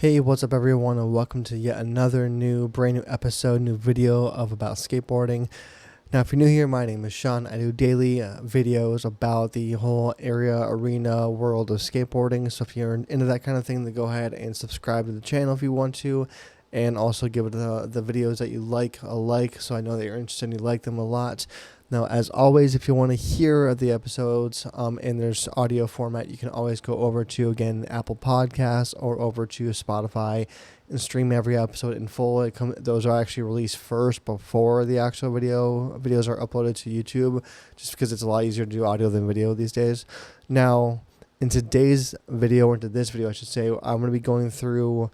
Hey, what's up everyone, and welcome to yet another brand new episode, new video of About Skateboarding. Now, if you're new here, my name is Sean. I do daily videos about the whole arena world of skateboarding. So if you're into that kind of thing, then go ahead and subscribe to the channel if you want to. And also give it the videos that you like a like, so I know that you're interested and you like them a lot. Now, as always, if you want to hear the episodes and there's audio format, you can always go over to, again, Apple Podcasts or over to Spotify and stream every episode in full. Those are actually released first before the actual videos are uploaded to YouTube, just because it's a lot easier to do audio than video these days. Now, in today's video, or into this video, I should say, I'm going to be going through...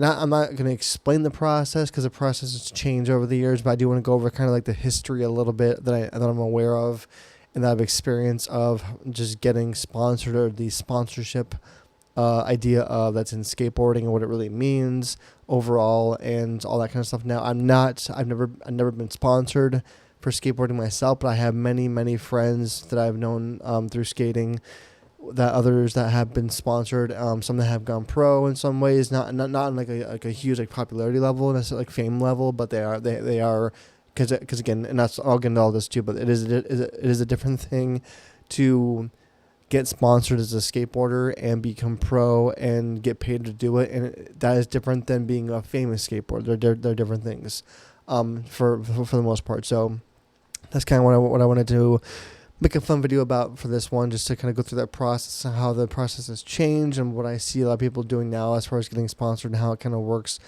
I'm not going to explain the process because the process has changed over the years, but I do want to go over kind of like the history a little bit that I'm aware of and that I've experienced of just getting sponsored, or the sponsorship idea of that's in skateboarding and what it really means overall and all that kind of stuff. Now, I've never been sponsored for skateboarding myself, but I have many friends that I've known through skating, that others that have been sponsored, some that have gone pro in some ways, not in like a huge like popularity level, necessarily like fame level, but they are because again, and I'll get into all this too, but it is a different thing to get sponsored as a skateboarder and become pro and get paid to do it, and that is different than being a famous skateboarder. They're different things, for the most part. So that's kind of what I wanted to make a fun video about for this one, just to kind of go through that process and how the process has changed and what I see a lot of people doing now as far as getting sponsored and how it kind of works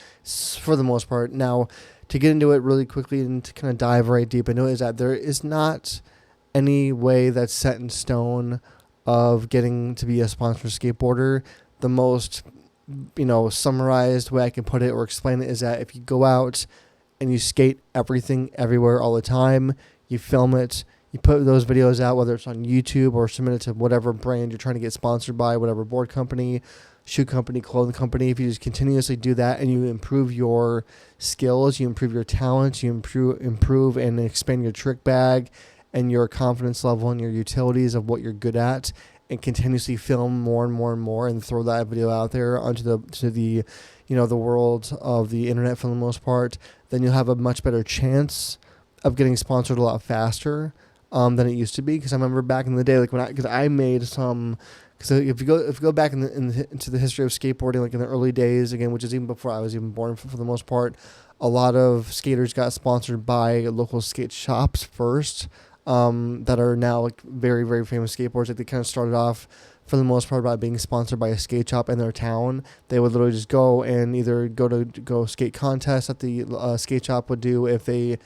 for the most part. Now, to get into it really quickly and to kind of dive right deep into it, is that there is not any way that's set in stone of getting to be a sponsored skateboarder. The most, summarized way I can put it or explain it is that if you go out and you skate everything everywhere all the time, you film it, you put those videos out, whether it's on YouTube or submit it to whatever brand you're trying to get sponsored by, whatever board company, shoe company, clothing company. If you just continuously do that and you improve your skills, you improve your talents, you improve and expand your trick bag and your confidence level and your utilities of what you're good at, and continuously film more and more and throw that video out there onto the world of the internet for the most part, then you'll have a much better chance of getting sponsored a lot faster than it used to be. Because I remember back in the day, like because I made some. Because if you go back into the history of skateboarding, like in the early days, again, which is even before I was even born for the most part, a lot of skaters got sponsored by local skate shops first, that are now like very famous skateboards. Like they kind of started off for the most part by being sponsored by a skate shop in their town. They would literally just go and either go skate contests that the skate shop would do if they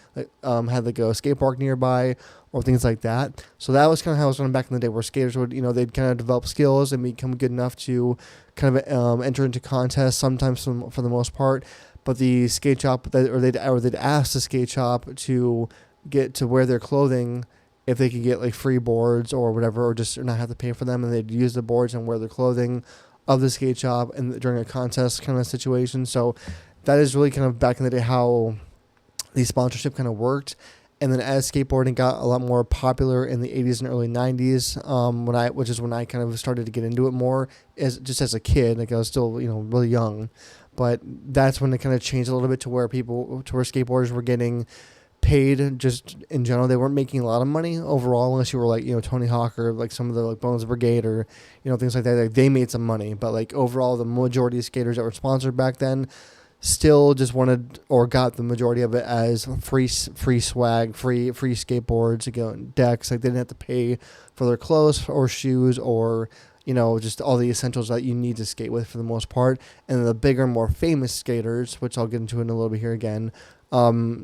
had like a skate park nearby or things like that. So that was kind of how it was going back in the day, where skaters would, they'd kind of develop skills and become good enough to kind of enter into contests sometimes for the most part. But the skate shop, they'd ask the skate shop to get to wear their clothing if they could get like free boards or whatever, or not have to pay for them, and they'd use the boards and wear the clothing of the skate shop and during a contest kind of situation. So that is really kind of back in the day how the sponsorship kind of worked. And then as skateboarding got a lot more popular in the 80s and early 90s, which is when I kind of started to get into it more as a kid, like I was still, really young, but that's when it kind of changed a little bit to where skateboarders were getting paid just in general. They weren't making a lot of money overall, unless you were like, Tony Hawk or like some of the like Bones Brigade or, things like that. Like they made some money, but like overall, the majority of skaters that were sponsored back then still just wanted or got the majority of it as free swag, free skateboards, decks. Like they didn't have to pay for their clothes or shoes or, just all the essentials that you need to skate with for the most part. And the bigger, more famous skaters, which I'll get into in a little bit here again,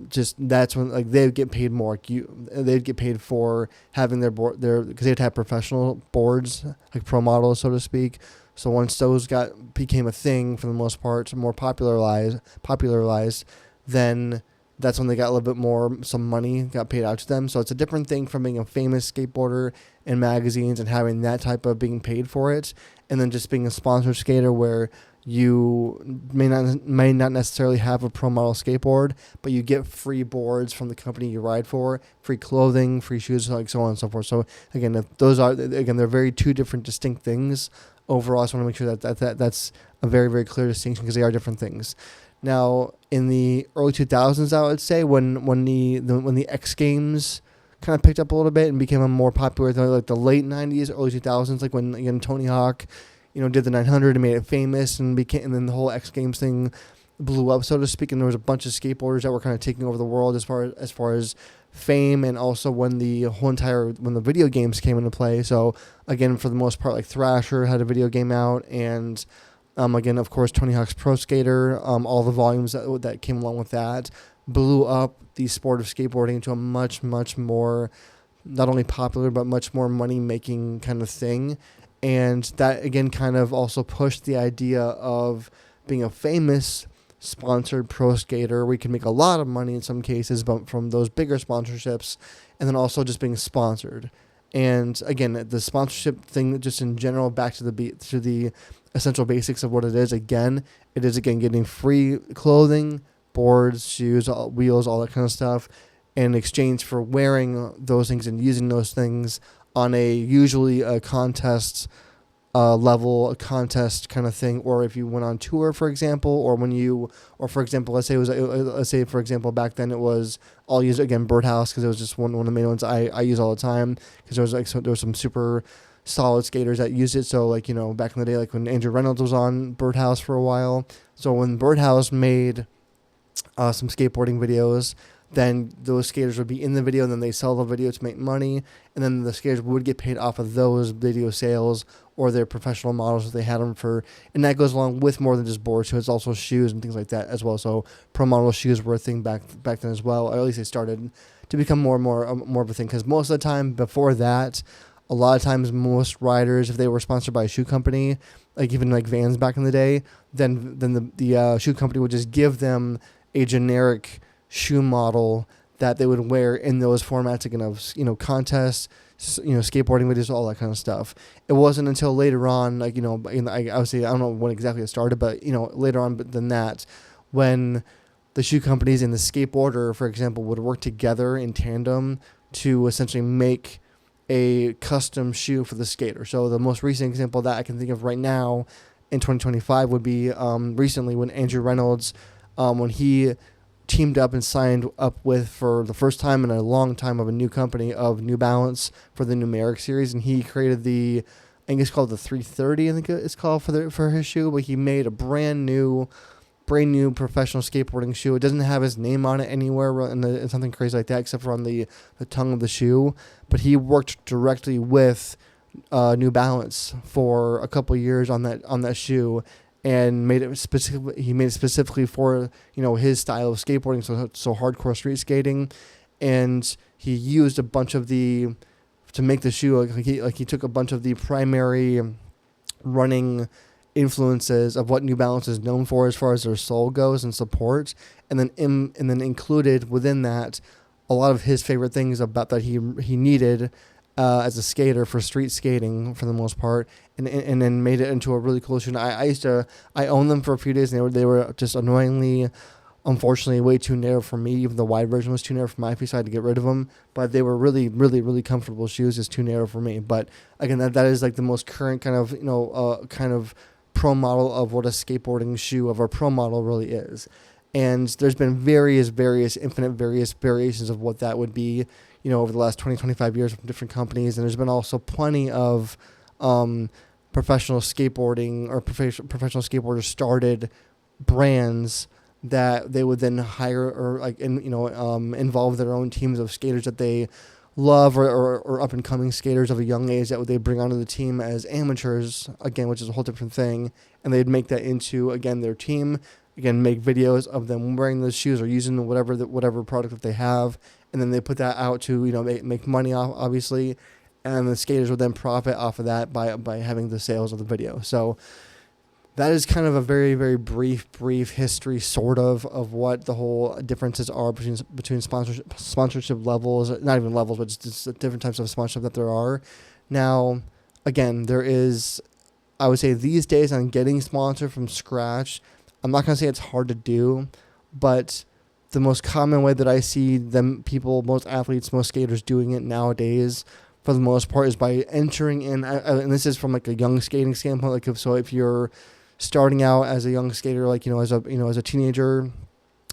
just that's when like they'd get paid more. They'd get paid for having their board because they'd have professional boards, like pro models, so to speak. So once those became a thing for the most part, more popularized, then that's when they got a little bit more, some money got paid out to them. So it's a different thing from being a famous skateboarder in magazines and having that type of being paid for it, and then just being a sponsored skater where you may not necessarily have a pro model skateboard, but you get free boards from the company you ride for, free clothing, free shoes, like so on and so forth. So again, they're very two different distinct things overall, I just want to make sure that's a very, very clear distinction, because they are different things. Now, in the early 2000s, I would say, when the X Games kind of picked up a little bit and became a more popular, like the late 90s, early 2000s, like when, again, Tony Hawk, did the 900 and made it famous, and then the whole X Games thing blew up, so to speak, and there was a bunch of skateboarders that were kind of taking over the world as far as fame, and also when the video games came into play. So again, for the most part, like Thrasher had a video game out, and again, of course, Tony Hawk's Pro Skater, all the volumes that came along with that blew up the sport of skateboarding into a much, much more, not only popular, but much more money-making kind of thing. And that, again, kind of also pushed the idea of being a famous sponsored pro skater where you can make a lot of money in some cases, but from those bigger sponsorships, and then also just being sponsored. And again, the sponsorship thing, just in general, back to the essential basics of what it is. Again, it is getting free clothing, boards, shoes, wheels, all that kind of stuff, in exchange for wearing those things and using those things on usually a contest level, a contest kind of thing, or if you went on tour, for example, or for example, let's say for example, back then it was, I'll use again Birdhouse, because it was just one of the main ones I use all the time, because there was some super solid skaters that used it. So back in the day, like when Andrew Reynolds was on Birdhouse for a while. So when Birdhouse made some skateboarding videos, then those skaters would be in the video, and then they sell the video to make money, and then the skaters would get paid off of those video sales or their professional models that they had them for. And that goes along with more than just boards, so it's also shoes and things like that as well. So pro model shoes were a thing back then as well, or at least they started to become more and more of a thing, because most of the time before that, a lot of times most riders, if they were sponsored by a shoe company, like even like Vans back in the day, then the shoe company would just give them a generic shoe model that they would wear in those formats, again, of contests, skateboarding videos, all that kind of stuff. It wasn't until later on, like, I would say, I don't know when exactly it started, but later on than that, when the shoe companies and the skateboarder, for example, would work together in tandem to essentially make a custom shoe for the skater. So the most recent example that I can think of right now in 2025 would be recently when Andrew Reynolds, when he teamed up and signed up with, for the first time in a long time, of a new company, of New Balance, for the numeric series, and he created I think it's called the 330, I think it's called for his shoe, but he made a brand new professional skateboarding shoe. It doesn't have his name on it anywhere, and something crazy like that, except for on the tongue of the shoe. But he worked directly with New Balance for a couple of years on that shoe, and made it specifically for his style of skateboarding, so hardcore street skating. And he used a bunch of to make the shoe, he took a bunch of the primary running influences of what New Balance is known for as far as their sole goes and support, and then included within that a lot of his favorite things about that he needed as a skater for street skating for the most part, and then made it into a really cool shoe. I owned them for a few days, and they were just unfortunately way too narrow for me. Even the wide version was too narrow for my feet, so I had to get rid of them. But they were really, really, really comfortable shoes. It's too narrow for me. But again, that is like the most current kind of pro model of what a skateboarding shoe of a pro model really is. And there's been various variations of what that would be, over the last 20, 25 years from different companies. And there's been also plenty of professional skateboarding or professional skateboarders started brands that they would then hire or involve their own teams of skaters that they love or up and coming skaters of a young age that they bring onto the team as amateurs, again, which is a whole different thing. And they'd make that into, again, their team, again, make videos of them wearing those shoes or using whatever product that they have. And then they put that out to, make money off, obviously. And the skaters would then profit off of that by having the sales of the video. So that is kind of a very, very brief history, sort of what the whole differences are between sponsorship levels, not even levels, but just different types of sponsorship that there are. Now, again, there is, I would say these days on getting sponsored from scratch, I'm not going to say it's hard to do, but the most common way that I see most athletes, most skaters doing it nowadays for the most part is by entering in, and this is from like a young skating standpoint. Like if you're starting out as a young skater, like as a teenager,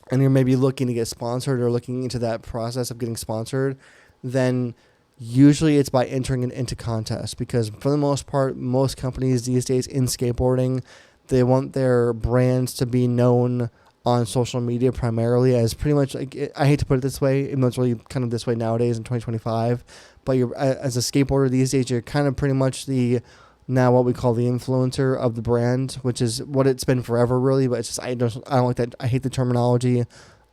and you're maybe looking to get sponsored or looking into that process of getting sponsored, then usually it's by entering into contests, because for the most part, most companies these days in skateboarding, they want their brands to be known on social media primarily as pretty much, like, I hate to put it this way, even though it's really kind of this way nowadays in 2025, but you're, as a skateboarder these days, you're kind of pretty much the, now what we call the influencer of the brand, which is what it's been forever really, but it's just, I don't like that. I hate the terminology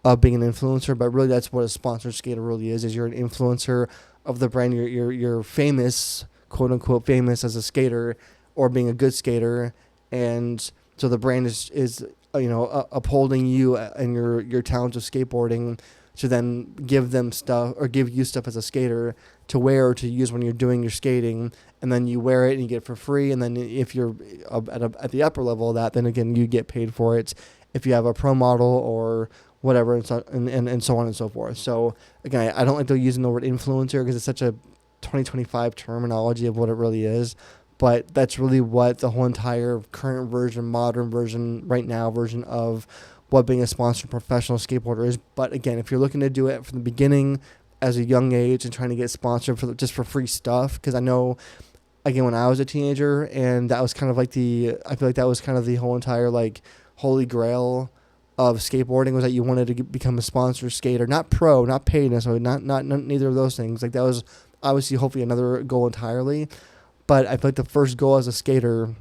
of being an influencer, but really that's what a sponsored skater really is you're an influencer of the brand. You're famous, quote unquote famous, as a skater or being a good skater, and so the brand is upholding you and your talents of skateboarding to then give them stuff, or give you stuff as a skater to wear or to use when you're doing your skating, and then you wear it and you get it for free. And then if you're at the upper level of that, then again you get paid for it if you have a pro model or whatever, and so on and so forth. So again, I don't like to using the word influencer because it's such a 2025 terminology of what it really is. But that's really what the whole entire current version, modern version, right now version of what being a sponsored professional skateboarder is. But again, if you're looking to do it from the beginning as a young age and trying to get sponsored just for free stuff, because I know, again, when I was a teenager, and that was kind of like I feel like that was kind of the whole entire like holy grail of skateboarding, was that you wanted to become a sponsored skater, not pro, not paid necessarily, not neither of those things. Like that was obviously hopefully another goal entirely. But I feel like the first goal as a skater,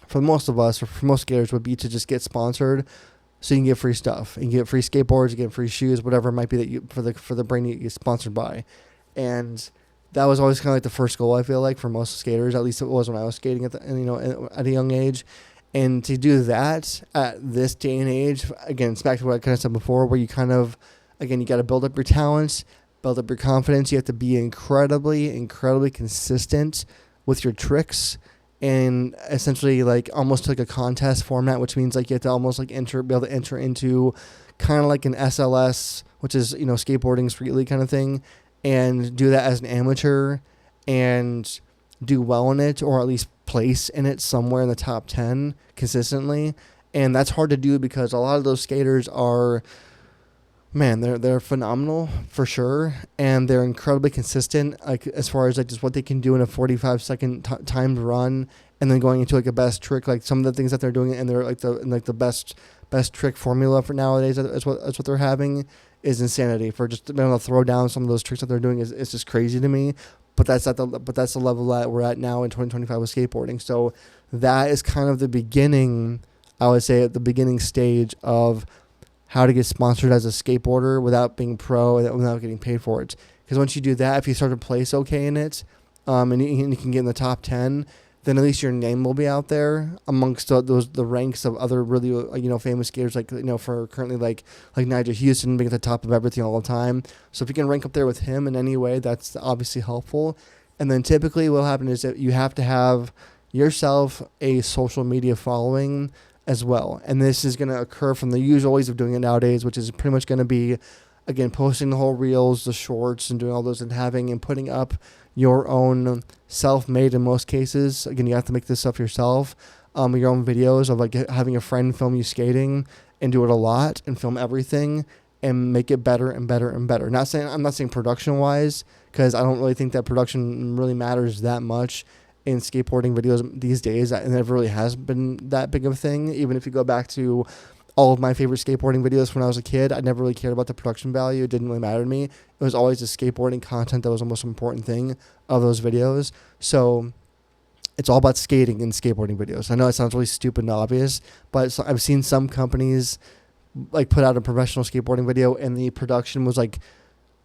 for most of us, or for most skaters, would be to just get sponsored, so you can get free stuff. You can get free skateboards, you get free shoes, whatever it might be that you for the brand you get sponsored by. And that was always kind of like the first goal, I feel like, for most skaters. At least it was when I was skating at a young age. And to do that at this day and age, again, it's back to what I kind of said before, where you kind of, again, you got to build up your talents, build up your confidence. You have to be incredibly, incredibly consistent with your tricks, and essentially like almost like a contest format, which means like you have to almost like be able to enter into kind of like an SLS, which is skateboarding street league kind of thing, and do that as an amateur and do well in it, or at least place in it somewhere in the top 10 consistently. And that's hard to do because a lot of those skaters are, man, they're phenomenal for sure, and they're incredibly consistent, like as far as like just what they can do in a 45-second timed run, and then going into like a best trick, like some of the things that they're doing, and they're like the best trick formula for nowadays. That's what they're having is insanity. For just being able to throw down some of those tricks that they're doing is just crazy to me. But that's the level that we're at now in 2025 with skateboarding. So that is kind of the beginning, I would say, at the beginning stage of how to get sponsored as a skateboarder without being pro and without getting paid for it. Because once you do that, if you start to place okay in it, and you can get in the top 10, then at least your name will be out there amongst the ranks of other really famous skaters, like for currently like Nigel Houston being at the top of everything all the time. So if you can rank up there with him in any way, that's obviously helpful. And then typically what will happen is that you have to have yourself a social media following as well. And this is going to occur from the usual ways of doing it nowadays, which is pretty much going to be, again, posting the whole reels, the shorts, and doing all those, and putting up your own self-made, in most cases. Again, you have to make this stuff yourself. Your own videos of like having a friend film you skating and do it a lot and film everything and make it better and better and better. I'm not saying production wise, because I don't really think that production really matters that much in skateboarding videos these days, and it really has been that big of a thing. Even if you go back to all of my favorite skateboarding videos when I was a kid, I never really cared about the production value. It didn't really matter to me. It was always the skateboarding content that was the most important thing of those videos. So it's all about skating in skateboarding videos. I know it sounds really stupid and obvious, but I've seen some companies like put out a professional skateboarding video and the production was like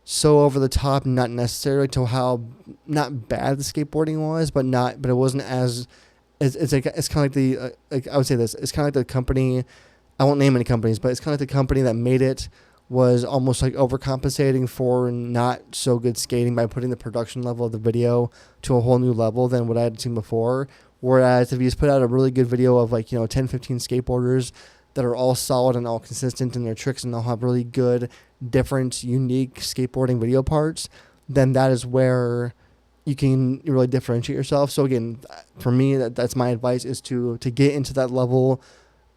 so over the top, not necessarily to how not bad the skateboarding was, but it wasn't as it's kind of like the like I would say this, it's kind of like the company, I won't name any companies, but it's kind of like the company that made it was almost like overcompensating for not so good skating by putting the production level of the video to a whole new level than what I had seen before. Whereas if you just put out a really good video of 10, 15 skateboarders that are all solid and all consistent in their tricks and they'll have really good, different, unique skateboarding video parts, then that is where you can really differentiate yourself. So again, for me, that's my advice, is to get into that level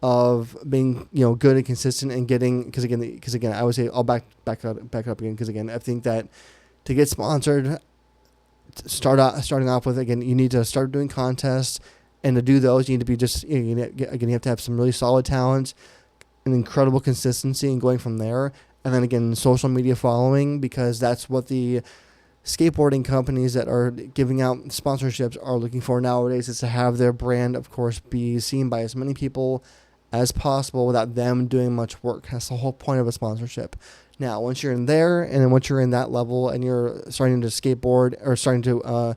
of being, good and consistent, and getting, because again, I would say I'll back it up again, because again, I think that to get sponsored, starting off with, again, you need to start doing contests, and to do those, you need to be you have to have some really solid talent, an incredible consistency, and going from there. And then again, social media following, because that's what the skateboarding companies that are giving out sponsorships are looking for nowadays, is to have their brand, of course, be seen by as many people as possible without them doing much work. That's the whole point of a sponsorship. Now, once you're in there, and then once you're in that level, and you're starting to skateboard, or starting to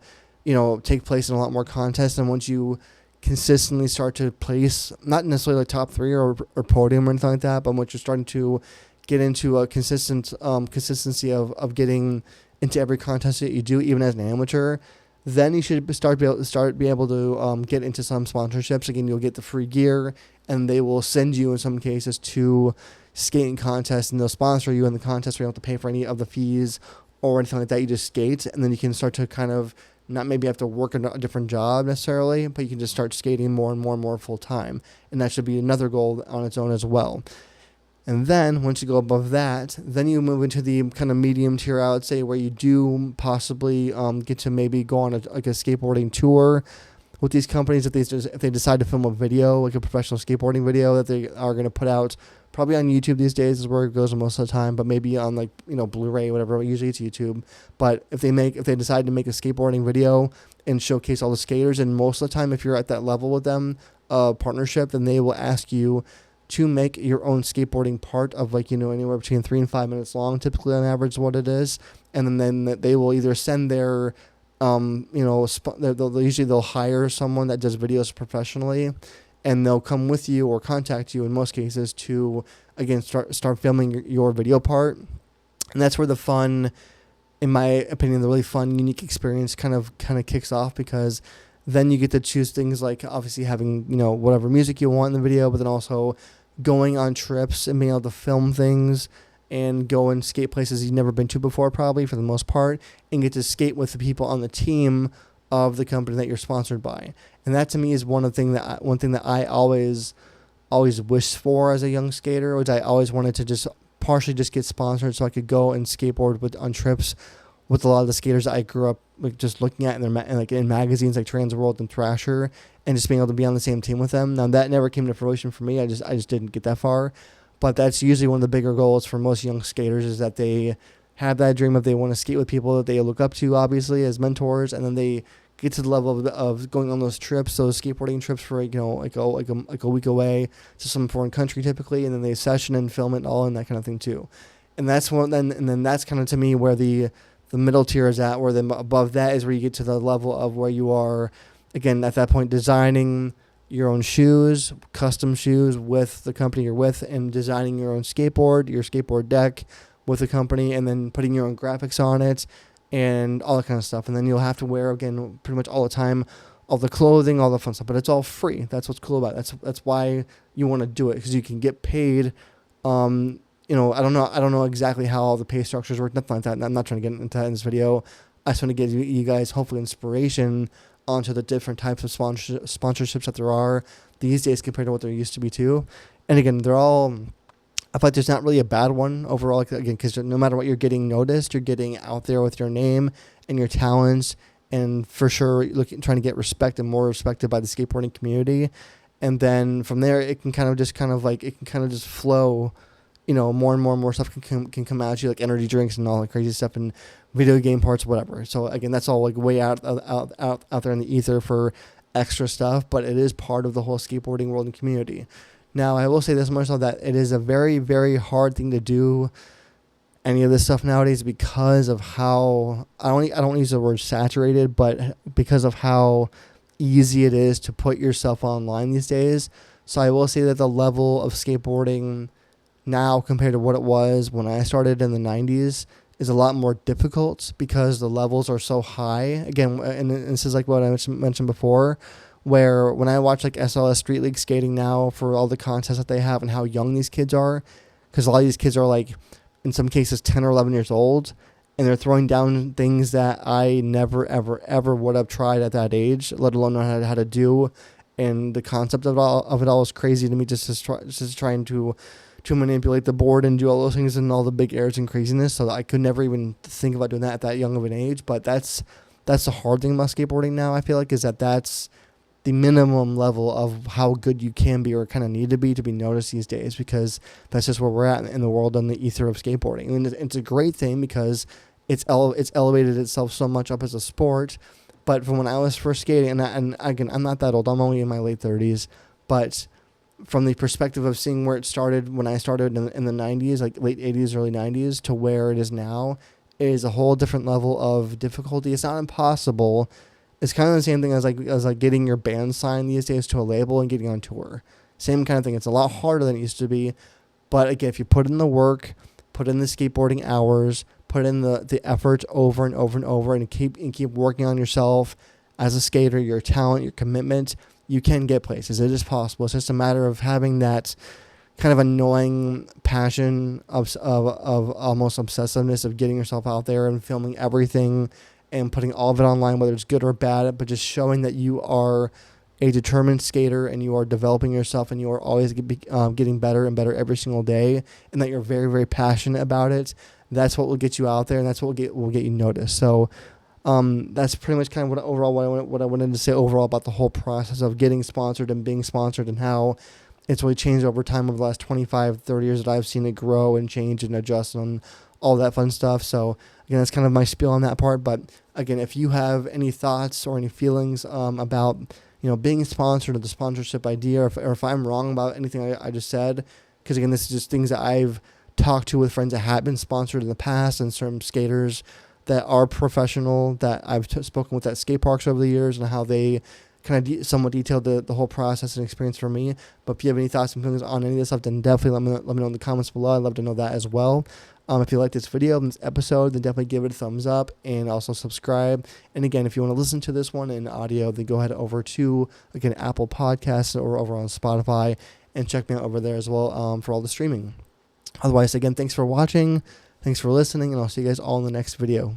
take place in a lot more contests, and once you consistently start to place, not necessarily like top 3 or podium or anything like that, but once you're starting to get into a consistency of getting into every contest that you do, even as an amateur, then you should be able to get into some sponsorships. Again, you'll get the free gear, and they will send you in some cases to skating contests, and they'll sponsor you in the contest where you don't have to pay for any of the fees or anything like that. You just skate, and then you can start to kind of not maybe have to work a different job necessarily, but you can just start skating more and more full time. And that should be another goal on its own as well. And then once you go above that, then you move into the kind of medium tier, I would say, where you do possibly get to maybe go on a skateboarding tour with these companies. If they decide to film a video, like a professional skateboarding video that they are going to put out, probably on YouTube these days is where it goes most of the time, but maybe on Blu-ray, whatever. Usually it's YouTube. But if they decide to make a skateboarding video and showcase all the skaters, and most of the time, if you're at that level with them, partnership, then they will ask you to make your own skateboarding part of anywhere between 3 and 5 minutes long, typically on average is what it is. And then they will either send their, they'll hire someone that does videos professionally, and they'll come with you or contact you in most cases to, again, start filming your video part. And that's where the fun, in my opinion, the really fun, unique experience kind of kicks off, because then you get to choose things like obviously having, whatever music you want in the video, but then also going on trips and being able to film things and go and skate places you've never been to before, probably for the most part, and get to skate with the people on the team of the company that you're sponsored by. And that to me is one thing that I always wished for as a young skater, was I always wanted to just partially just get sponsored so I could go and skateboard on trips with a lot of the skaters I grew up just looking at in magazines like Trans World and Thrasher, and just being able to be on the same team with them. Now that never came to fruition for me. I just didn't get that far. But that's usually one of the bigger goals for most young skaters, is that they have that dream of they want to skate with people that they look up to, obviously, as mentors, and then they get to the level of going on those trips, those skateboarding trips for like a week away to some foreign country typically, and then they session and film it all and that kind of thing too. And that's then that's kind of to me where the middle tier is at, where then above that is where you get to the level of where you are, again, at that point, designing your own shoes, custom shoes with the company you're with, and designing your own skateboard, your skateboard deck with the company, and then putting your own graphics on it and all that kind of stuff. And then you'll have to wear, again, pretty much all the time, all the clothing, all the fun stuff, but it's all free. That's what's cool about it. That's why you want to do it, because you can get paid. I don't know exactly how all the pay structures work, nothing like that. I'm not trying to get into that in this video. I just want to give you guys hopefully inspiration onto the different types of sponsorships that there are these days compared to what there used to be too. And again, I feel like there's not really a bad one overall, again, because no matter what, you're getting noticed, you're getting out there with your name and your talents, and for sure trying to get respect and more respected by the skateboarding community. And then from there, it can kind of just flow. More and more stuff can come at you, like energy drinks and all that crazy stuff, and video game parts, whatever. So again, that's all like way out there in the ether for extra stuff, but it is part of the whole skateboarding world and community. Now, I will say this much, though, that it is a very, very hard thing to do any of this stuff nowadays, because of how, I don't use the word saturated, but because of how easy it is to put yourself online these days. So I will say that the level of skateboarding now compared to what it was when I started in the 90s is a lot more difficult, because the levels are so high. Again, and this is like what I mentioned before, where when I watch like SLS Street League skating now for all the contests that they have and how young these kids are, because a lot of these kids are like, in some cases, 10 or 11 years old, and they're throwing down things that I never, ever, ever would have tried at that age, let alone know how to do. And the concept of it all is crazy to me. Just trying to manipulate the board and do all those things and all the big errors and craziness. So I could never even think about doing that at that young of an age. But that's the hard thing about skateboarding now. I feel like is that's the minimum level of how good you can be or kind of need to be noticed these days, because that's just where we're at in the world on the ether of skateboarding. I mean, it's a great thing because it's elevated itself so much up as a sport. But from when I was first skating, and again, I'm not that old. I'm only in my late 30s. But from the perspective of seeing where it started when I started in the 90s, like late 80s, early 90s, to where it is now, is a whole different level of difficulty. It's not impossible. It's kind of the same thing as like getting your band signed these days to a label and getting on tour. Same kind of thing. It's a lot harder than it used to be. But again, if you put in the work, put in the skateboarding hours, put in the effort over and over and over, and keep working on yourself as a skater, your talent, your commitment, you can get places. It is possible. It's just a matter of having that kind of annoying passion of almost obsessiveness of getting yourself out there and filming everything and putting all of it online, whether it's good or bad, but just showing that you are a determined skater and you are developing yourself and you are always getting better and better every single day, and that you're very, very passionate about it. That's what will get you out there, and that's what will get you noticed. So that's pretty much kind of what I wanted to say overall about the whole process of getting sponsored and being sponsored, and how it's really changed over time over the last 25, 30 years that I've seen it grow and change and adjust and all that fun stuff. So again, that's kind of my spiel on that part. But again, if you have any thoughts or any feelings about being sponsored or the sponsorship idea, or if I'm wrong about anything I just said, because again, this is just things that I've talked to with friends that have been sponsored in the past, and certain skaters that are professional that I've spoken with at skate parks over the years, and how they kind of somewhat detailed the whole process and experience for me. But if you have any thoughts and feelings on any of this stuff, then definitely let me know in the comments below. I'd love to know that as well. If you like this video, this episode, then definitely give it a thumbs up and also subscribe. And again, if you want to listen to this one in audio, then go ahead over to, again, Apple Podcasts or over on Spotify, and check me out over there as well for all the streaming. Otherwise, again, thanks for watching. Thanks for listening, and I'll see you guys all in the next video.